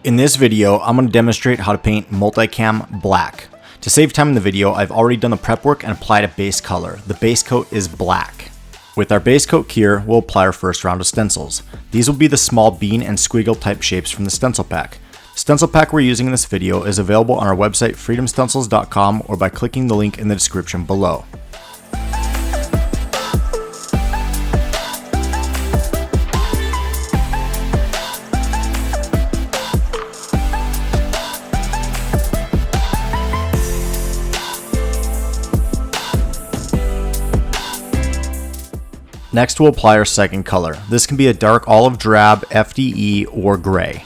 In this video, I'm going to demonstrate how to paint Multicam black. To save time in the video, I've already done the prep work and applied a base color. The base coat is black. With our base coat here, we'll apply our first round of stencils. These will be the small bean and squiggle type shapes from the stencil pack. Stencil pack we're using in this video is available on our website freedomstencils.com or by clicking the link in the description below. Next, we'll apply our second color. This can be a dark olive drab, FDE, or gray.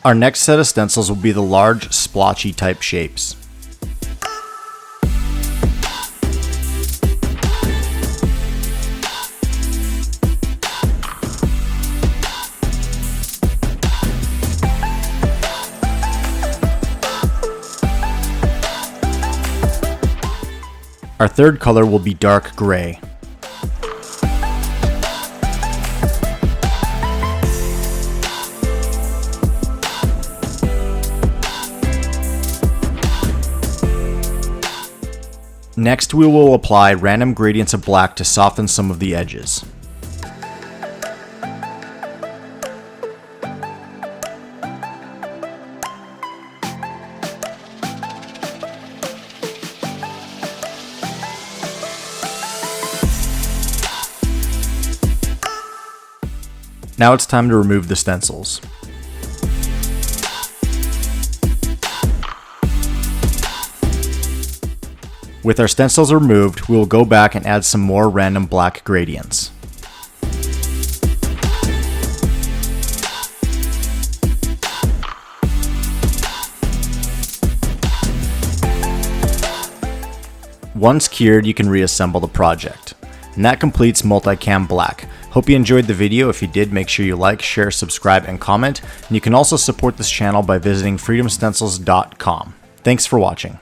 Our next set of stencils will be the large, splotchy type shapes. Our third color will be dark gray. Next, we will apply random gradients of black to soften some of the edges. Now it's time to remove the stencils. With our stencils removed, we will go back and add some more random black gradients. Once cured, you can reassemble the project. And that completes Multicam Black. Hope you enjoyed the video. If you did, make sure you like, share, subscribe, and comment. And you can also support this channel by visiting freedomstencils.com. Thanks for watching.